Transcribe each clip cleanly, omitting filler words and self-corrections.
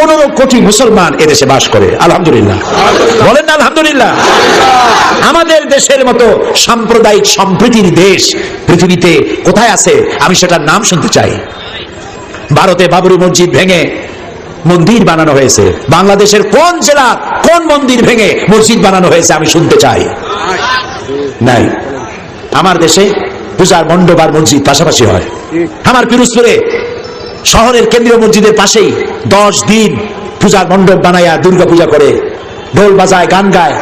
15 কোটি মুসলমান এদেশে বাস করে। আলহামদুলিল্লাহ বলেন না আলহামদুলিল্লাহ। আমাদের দেশের মতো সাম্প্রদায়িক সম্প্রীতির দেশ পৃথিবীতে কোথায় আছে আমি সেটার নাম শুনতে চাই। ভারতে বাবরি মসজিদ ভেঙে মন্দির বানানো হয়েছে, বাংলাদেশের কোন জেলা কোন মন্দির ভেঙে মসজিদ বানানো হয়েছে আমি শুনতে চাই? নাই। আমার দেশে পূজার মণ্ডপ আর মসজিদ পাশাপাশি হয়। আমার পিরোজপুরে শহরের কেন্দ্রীয় মসজিদের পাশেই 10 দিন পূজার মণ্ডপ বানায়া দুর্গা পূজা করে, ঢোল বাজায়, গান গায়।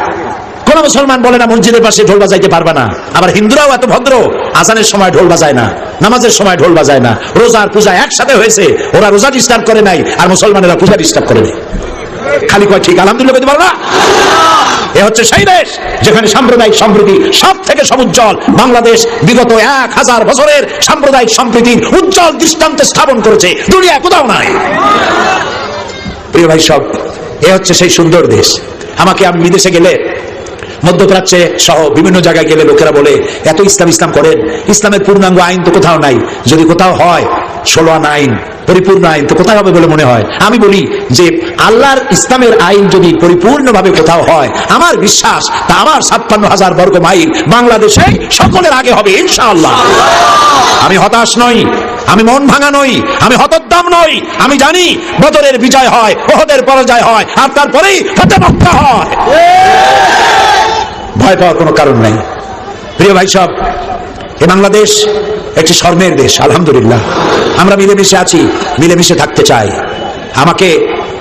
কোন মুসলমান বলে না মসজিদের পাশে ঢোল বাজাইতে পারবে না। আবার হিন্দুরাও এত ভদ্র, আজানের সময় ঢোল বাজায় না, নামাজের সময় ঢোল বাজায় না। রোজার পূজা একসাথে হয়েছে, ওরা রোজা ডিস্টার্ব করে নাই আর মুসলমানেরা পূজা ডিস্টার্ব করে নাই। খালি কয় ঠিক আলহামদুলিল্লাহ বলতে পারো না? এ হচ্ছে সেই দেশ যেখানে সাম্প্রদায়িক সম্প্রীতি সব থেকে সবুজ্জ্বল। বাংলাদেশ বিগত 1000 বছরের সাম্প্রদায়িক সম্প্রীতির উজ্জ্বল দৃষ্টান্ত স্থাপন করেছে, দুনিয়া কোথাও নাই। প্রিয় ভাই সব, এ হচ্ছে সেই সুন্দর দেশ। আমি বিদেশে গেলে, মধ্যপ্রাচ্যে সহ বিভিন্ন জায়গায় গেলে লোকেরা বলে এত ইসলাম ইসলাম করেন, ইসলামের পূর্ণাঙ্গ আইন তো কোথাও নাই। যদি কোথাও হয় 16 আনা আইন, পরিপূর্ণ আইন তো কোথায় হবে বলে মনে হয়? আমি বলি যে আল্লাহর ইসলামের আইন যদি পরিপূর্ণভাবে কোথাও হয়, আমার বিশ্বাস তা আমার 56,000 বর্গ মাইল বাংলাদেশে সকলের আগে হবে ইনশাআল্লাহ। আমি হতাশ নই, আমি মন ভাঙা নই, আমি হতোদ্দাম নই। আমি জানি বদরের বিজয় হয়, ওহদের পরাজয় হয়, আর তারপরেই ফতেহ মক্কা হয়। ভয় পাওয়ার কোনো কারণ নাই। প্রিয় ভাই সব, এ বাংলাদেশ একটি স্বর্ণের দেশ। আলহামদুলিল্লাহ আমরা মিলেমিশে আছি, মিলেমিশে থাকতে চাই। আমাকে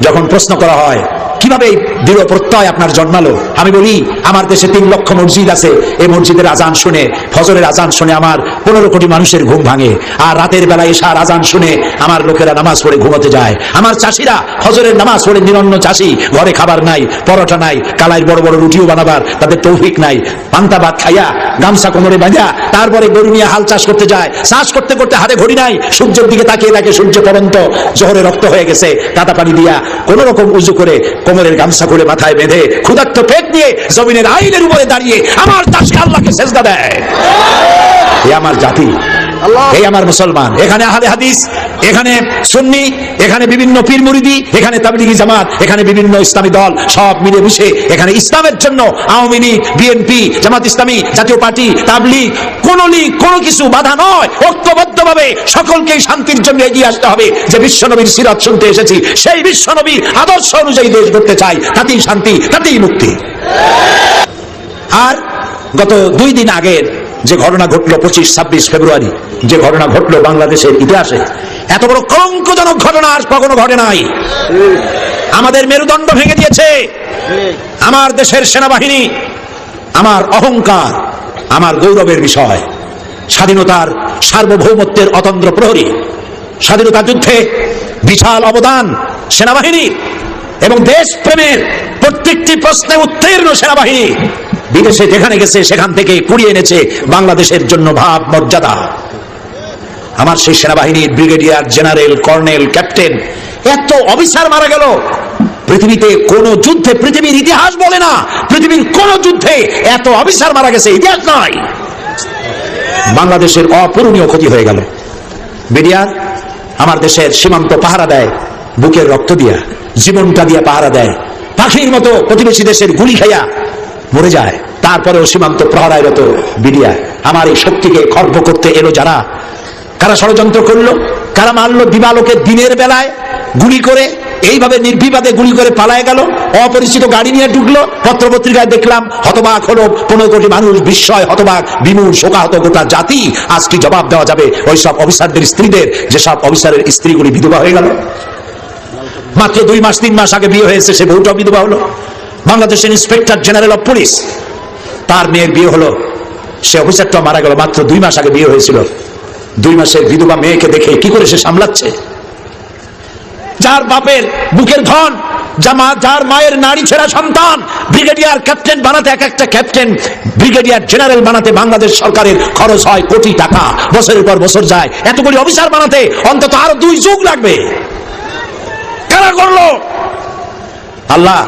যখন প্রশ্ন করা হয় কিভাবে দৃঢ় প্রত্যয় আপনার জন্মালো, আমি বলি আমার দেশে 3 লক্ষ মসজিদ আছে। এই মসজিদের আজান শুনে, ফজরের আজান শুনে আমার 15 কোটি মানুষের ঘুম ভাঙে। আর রাতের বেলায় এশার আজান শুনে আমার লোকেরা নামাজ পড়ে ঘুমোতে যায়। আমার চাষিরা ফজরের নামাজ পড়ে, নিরন্ন চাষি, ঘরে খাবার নাই, পরোটা নাই, কালাই বড় বড় রুটিও বানাবার তাদের তৌফিক নাই। পান্তা ভাত খাইয়া, গামছা কোমরে বাঁধা, তারপরে গরু নিয়ে হাল চাষ করতে যায়। চাষ করতে করতে হাতে ঘড়ি নাই, সূর্যের দিকে তাকিয়ে থাকে, সূর্য পরন্ত জোহরে রক্ত হয়ে গেছে, কাদা পানি দিয়া কোন রকম উজু করে কোমরের গামছা করে মাথায় বেঁধে ক্ষুধার্ত পেট নিয়ে জমিনের আইনের উপরে দাঁড়িয়ে আমার চাষি আল্লাহকে সেজদা দেয়। এ আমার জাতি, এই আমার মুসলমান। এখানে আহলে হাদিস, এখানে সুন্নি, এখানে বিভিন্ন পীর মুরিদি, এখানে তাবলিগি জামাত, এখানে বিভিন্ন ইসলামী দল সব মিলে মিশে এখানে ইসলামের জন্য আওয়ামী লীগ, বিএনপি, জামাত ইসলামী, জাতীয় পার্টি, তাবলিগ, কোন লীগ কোনো কিছু বাধা নয়। ঐক্যবদ্ধভাবে সকলকে শান্তির জন্য এগিয়ে আসতে হবে। যে বিশ্বনবীর সিরাত শুনতে এসেছি, সেই বিশ্বনবীর আদর্শ অনুযায়ী দেশ গড়তে চাই, তাতেই শান্তি, তাতেই মুক্তি। আর গত 2 দিন আগের যে ঘটনা ঘটলো 25-26 ফেব্রুয়ারি, যে ঘটনা ঘটলো বাংলাদেশের ইতিহাসে, এত বড় কলঙ্কজনক ঘটনা আর কখনো ঘটে নাই। আমাদের মেরুদণ্ড ভেঙে দিয়েছে আমার দেশের সেনাবাহিনী। আমার অহংকার, আমার গৌরবের বিষয়। স্বাধীনতার সার্বভৌমত্বের অতন্দ্র প্রহরী, স্বাধীনতা যুদ্ধে বিশাল অবদান সেনাবাহিনী এবং দেশপ্রেমের প্রত্যেকটি প্রশ্নে উত্তীর্ণ সেনাবাহিনী বিদেশে যেখানে গেছে সেখান থেকে কুড়িয়ে এনেছে বাংলাদেশের জন্য ভাব মর্যাদা। আমার সেই সেনাবাহিনীর ব্রিগেডিয়ার জেনারেল, কর্নেল, ক্যাপ্টেন, এত অফিসার মারা গেল। পৃথিবীতে কোন যুদ্ধে, পৃথিবীর ইতিহাস বলে না, পৃথিবীর কোন যুদ্ধে এত অফিসার মারা গেছে ইতিহাস নয়। বাংলাদেশের অপূরণীয় ক্ষতি হয়ে গেল। ব্রিগেডিয়ার আমার দেশের সীমান্ত পাহারা দেয়, বুকের রক্ত দিয়া, জীবনটা দিয়া পাহারা দেয়। পাখির মতো প্রতিবেশী দেশের গুলি খাইয়া মরে যায়, তারপরেও সীমান্ত প্রহরায়রত বিডিআর আমার এই শক্তিকে খর্ব করতে এলো যারা, কারা ষড়যন্ত্র করলো, কারা মারলো দিবালোকে দিনের বেলায় গুলি করে, এইভাবে নির্বিবাদে গুলি করে পালায় গেল। অপরিচিত গাড়ি নিয়ে ঢুকলো। পত্রপত্রিকায় দেখলাম হতবাক হলো 15 কোটি মানুষ, বিস্ময়, হতবাক, বিমূঢ়, শোকাহত গোটা জাতি। আজ কি জবাব দেওয়া যাবে ওই সব অফিসারদের স্ত্রীদের, যেসব অফিসারের স্ত্রীগুলি বিধবা হয়ে গেল? মাত্র 2 মাস 3 মাস আগে বিয়ে হয়েছে, সে বউটা বিধবা হলো। বাংলাদেশের ইন্সপেক্টর জেনারেল অফ পুলিশ, তার মেয়ের বিয়ে হলো, সে অফিসারটা মারা গেল। মাত্র 2 মাস আগে বিয়ে হয়েছিল। 2 মাসের বিধবা মেয়েকে দেখে কি করে সে সামলাচ্ছে? যার বাপের বুকের ধন, যার মায়ের নারী ছেঁড়া সন্তান, ব্রিগেডিয়ার ক্যাপ্টেন বানাতে, এক একটা ক্যাপ্টেন ব্রিগেডিয়ার জেনারেল বানাতে বাংলাদেশ সরকারের খরচ হয় কোটি টাকা, বছরের পর বছর যায়। এতগুলি অফিসার বানাতে অন্তত আরো 2 যুগ লাগবে। কারা করলো? আল্লাহ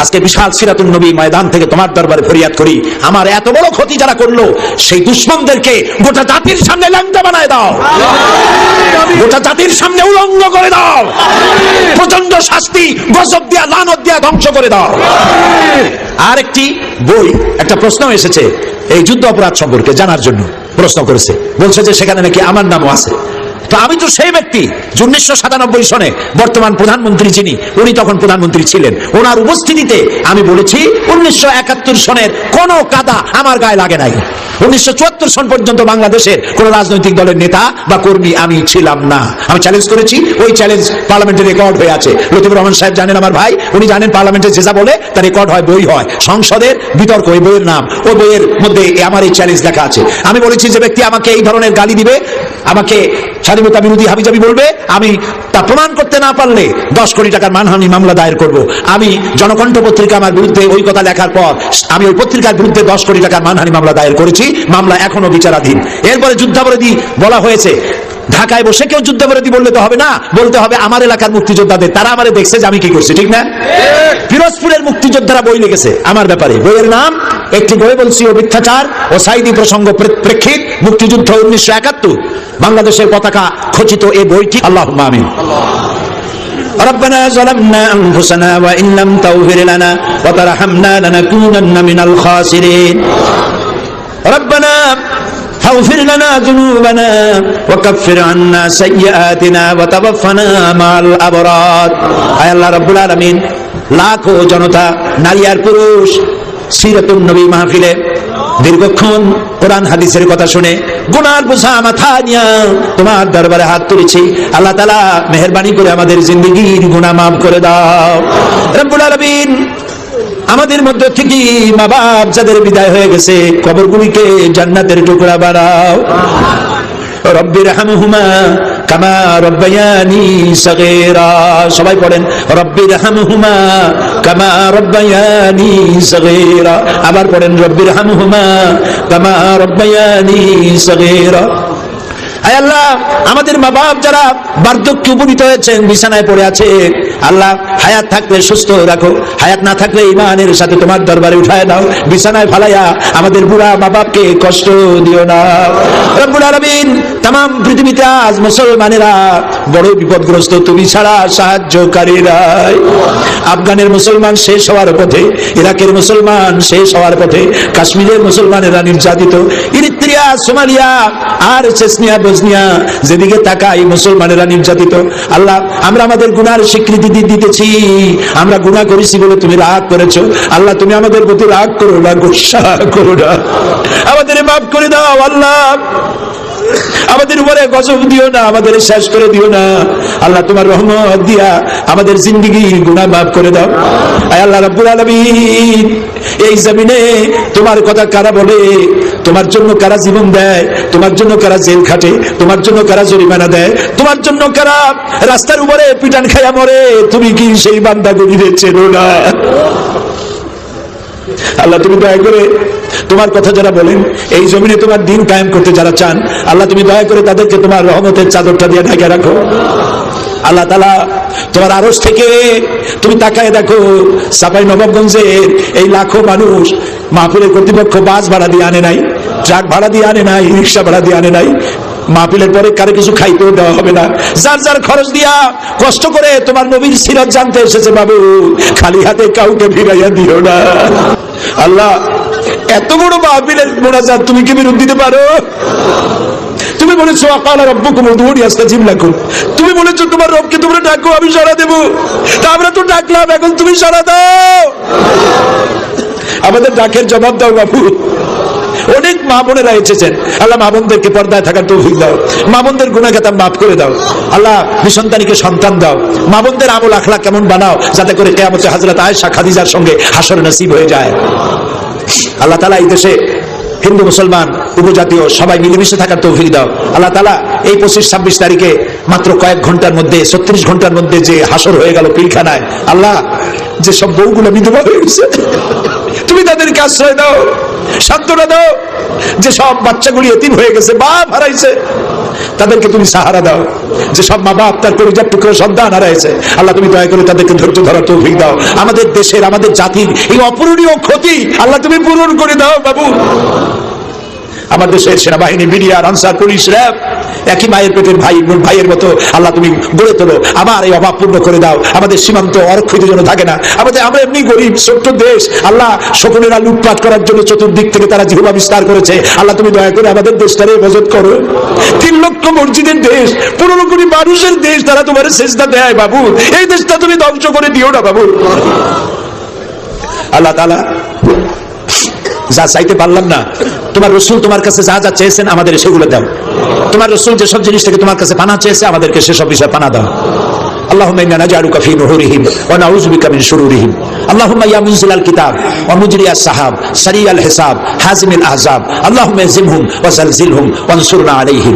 আজকে বিশাল সিরাতুন নবী ময়দান থেকে তোমার দরবারে ফরিয়াদ করি, আমার এত বড় ক্ষতি যারা করলো সেই দুশমনদেরকে গোটা জাতির সামনে ল্যাংটা বানায় দাও, গোটা জাতির সামনে উলঙ্গ করে দাও, প্রচন্ড শাস্তি গজব দিয়া লানত দিয়া ধ্বংস করে দাও। আর একটি বই একটা প্রশ্ন এসেছে এই যুদ্ধ অপরাধ সম্পর্কে জানার জন্য প্রশ্ন করেছে, বলছে যে সেখানে নাকি আমার নামও আছে। তো আমি তো সেই ব্যক্তি 1997 সনে বর্তমান প্রধানমন্ত্রী যিনি, উনি তখন প্রধানমন্ত্রী ছিলেন, ওনার উপস্থিতিতে আমি বলেছি 1971 সনের কোন কাদা আমার গায়ে লাগে নাই। 1974 সন পর্যন্ত বাংলাদেশের কোন রাজনৈতিক দলের নেতা বা কর্মী আমি ছিলাম না। আমি চ্যালেঞ্জ করেছি, ওই চ্যালেঞ্জ পার্লামেন্টে রেকর্ড হয়ে আছে। লতিফুর রহমান সাহেব জানেন, আমার ভাই, উনি জানেন পার্লামেন্টে যে যা বলে তার রেকর্ড হয়, বই হয়, সংসদের বিতর্ক, ওই বইয়ের নাম, ওই বইয়ের মধ্যে আমার এই চ্যালেঞ্জ লেখা আছে। আমি বলেছি যে ব্যক্তি আমাকে এই ধরনের গালি দিবে, আমাকে স্বাধীনতা বিরোধী হাবিজাবি বলবে, আমি তা প্রমাণ করতে না পারলে 10 কোটি টাকার মানহানি মামলা দায়ের করব। আমি জনকণ্ঠ পত্রিকা আমার বিরুদ্ধে ওই কথা লেখার পর আমি ওই পত্রিকার বিরুদ্ধে 10 কোটি টাকার মানহানি মামলা দায়ের করেছি, মামলা এখনো বিচারাধীন। এরপরে যুদ্ধাপরাধী বলা হয়েছে। ঢাকায় বসে কেউ যুদ্ধাপরাধী বললে তো হবে না, বলতে হবে আমার এলাকার মুক্তিযোদ্ধাদের, তারা আমারে দেখছে যে আমি কি করছি, ঠিক না? ফিরোজপুরের মুক্তিযোদ্ধারা বই লিখেছে আমার ব্যাপারে, বইয়ের নাম একটি বই বলছি ও মিথ্যাচার ও সাইদি প্রসঙ্গ প্রেক্ষিত মুক্তিযুদ্ধ 1971, বাংলাদেশের পতাকা খচিত এই বইটি। আল্লাহুম্মা আমিন। ربنا ظلمنا أنفسنا وإن لم تغفر لنا وترحمنا لنكونن من الخاسرين ربنا فاغفر لنا ذنوبنا وكفر عنا سيئاتنا وتوفنا مع الأبرار। আয় আল্লাহ রাব্বুল আলামিন, লাখো জনতা নারী আর পুরুষ সিরাতুন নবী মাহফিলে দীর্ঘক্ষণ কোরআন হাদিসের কথা শুনে গুনার বোঝা মাথা নিয়ে তোমার দরবারে হাত তুলেছি। আল্লাহ তাআলা মেহেরবানি করে আমাদের জিন্দেগির গুনাহ মাফ করে দাও রব্বুল আলামিন। আমাদের মধ্যে থেকে মা বাপ যাদের বিদায় হয়ে গেছে, কবরগুলিকে জান্নাতের টুকরা বানাও। রব্বির হামহুমা কামা রব্বায়ানি সগীরা, সবাই পড়েন রব্বির হামহুমা কামা রব্বায়ানি সগীরা। আবার পড়েন রব্বির হামহুমা কামা রব্বায়ানি সগীরা। আয় আল্লাহ, আমাদের মা বাপ যারা বার্ধক্যে উপনীত হয়েছেন, বিছানায় পড়ে আছে, আল্লাহ হায়াত থাকলে সুস্থ রাখো, হায়াত না থাকলে ঈমানের সাথে তোমার দরবারে উঠায় দাও, বিছানায় ফালাইয়া আমাদের বুড়া মা বাপকে কষ্ট দিও না রব্বুল আলামিন। তাম পৃথিবীতে আজ মুসলমানেরা বড় বিপদগ্রস্ত, তুমি ছাড়া সাহায্যকারী নাই। আফগানের মুসলমান শেষ হওয়ার পথে, ইরাকের মুসলমান শেষ হওয়ার পথে, কাশ্মীরের মুসলমানেরা নির্যাতিত, ইরিত্রিয়া, সোমালিয়া আর চেচনিয়া, বসনিয়া, যেদিকে তাকাই মুসলমানেরা নির্যাতিত। আল্লাহ, আমরা আমাদের গুনার স্বীকৃতি দিতেছি, আমরা গুনাহ করেছি বলে তুমি রাগ করেছো। আল্লাহ, তুমি আমাদের প্রতি রাগ করো না, গুসা করো না, আমাদের মাফ করে দাও। আল্লাহ, আমাদের উপরে গজব দিও না, আমাদের শেষ করে দিও না। আল্লাহ, তোমার রহমত দিয়া আমাদের জিন্দেগির গুনাহ মাফ করে দাও। আয় আল্লাহ রাব্বুল আলামিন, এই জমিনে তোমার কথা কারা বলে, তোমার জন্য কারা জীবন দেয়, তোমার জন্য কারা জেল খাটে, তোমার জন্য কারা জরিমানা দেয়, তোমার জন্য কারা রাস্তার উপরে পিটান খাইয়া মরে, তুমি কি সেই বান্দাগুলিদের চেনো না? আল্লাহ, তুমি দয়া করে তোমার কথা যারা বলেন, এই জমিনে তোমার দিন কায়েম করতে যারা চান, আল্লাহ তুমি দয়া করে তাদেরকে তোমার রহমতের চাদরটা দিয়ে ঢেকে রাখো। আল্লাহ তাআলা, তোমার আরশ থেকে তুমি তাকায় দেখো, চাঁপাই নবাবগঞ্জের এই লাখো মানুষ মাহফিলের কর্তৃপক্ষ বাস ভাড়া দিয়ে আনে নাই, ট্রাক ভাড়া দিয়ে আনে নাই, রিক্সা ভাড়া দিয়ে আনে নাই। মাহফিলের পরে কারে কিছু খাইতেও দেওয়া হবে না, যার যার খরচ দিয়া কষ্ট করে তোমার নবীর সিরাত জানতে এসেছে। বাবু, খালি হাতে কাউকে ফিরাইয়া দিও না। আল্লাহ, এত বড় মাহফিলের মোনাজাত তুমি কি বিরোধ দিতে পারো? তুমি বলেছো আকালা রব্বুকুম উদউনি আস্তাজিব লাকুম, তুমি বলেছো তোমার রবকে তোমরা ডাকো, আমি সাড়া দেব। তা আমরা তো ডাকলাম, এখন তুমি সাড়া দাও, আমাদের ডাকের জবাব দাও বাবু। অনেক মা বোনেরা এসেছেন, আল্লাহ মা বোনদেরকে পর্দায় থাকার তৌফিক দাও, মা বোনদের গুনাহ খাতা মাফ করে দাও। আল্লাহ, নিঃসন্তানীকে সন্তান দাও, মা বোনদের আমল আখলাক কেমন বানাও, যাতে করে কিয়ামতে হযরত আয়েশা খাদিজার সঙ্গে হাসর নসিব হয়ে যায়। আল্লাহ তাআলা এই দেশে হিন্দু মুসলমান উপজাতীয় সবাই মিলেমিশে থাকার তৌফিক দাও। আল্লাহ তাআলা এই 25-26 তারিখে মাত্র কয়েক ঘন্টার মধ্যে, 36 ঘন্টার মধ্যে যে হাসর হয়ে গেল পিলখানায়, আল্লাহ যে সব বউগুলো বিধবা হয়ে গেছে, তুমি তাদেরকে আশ্রয় দাও, সান্ত্বনা দাও। যে সব বাচ্চাগুলি এতিম হয়ে গেছে, বাপ হারাইছে, তাদেরকে তুমি সাহারা দাও। যে সব মা বাপ তার কলিজার টুকরো সন্তান হারাইছে, আল্লাহ তুমি দয়া করে তাদেরকে ধৈর্য ধরার তৌফিক দাও। আমাদের দেশের, আমাদের জাতির এই অপূরণীয় ক্ষতি আল্লাহ তুমি পূরণ করে দাও বাবু। আমার দেশের সেনাবাহিনী, বিডিআর, আনসার, পুলিশ, র্যাব একই মায়ের পেটের ভাইয়ের মতো আল্লাহ তুমি গড়ে তোলো। আমার এই অভাব পূর্ণ করে দাও। আমাদের সীমান্ত অরক্ষিত যেন থাকে না। আমরা এমনি গরিব ছোট্ট দেশ, আল্লাহ শকুনেরা লুটপাট করার জন্য চতুর্দিক থেকে তারা জিহ্বা বিস্তার করেছে। আল্লাহ তুমি দয়া করে আমাদের দেশটারে হেফাজত করো। 3 লক্ষ মসজিদের দেশ, 15 কোটি মানুষের দেশ, তারা তোমার সেজদা দেয় বাবু। এই দেশটা তুমি ধ্বংস করে দিও না বাবু। আল্লাহ তাআলা, যা চাইতে পারলাম না, তোমার রাসূল তোমার কাছে যা যা চেয়েছেন আমাদের সেগুলো দাও। তোমার রাসূল যেসব জিনিস থেকে তোমার কাছে পানা চেয়েছে আমাদেরকে সেসব বিষয়ে পানা দাও। اللهم إنا نجعلك في نحورهم ونعوذ بك من شرورهم اللهم يا منزل الكتاب ومجري السحاب سريع الحساب حازم الأحزاب اللهم اهزمهم وزلزلهم وانصرنا عليهم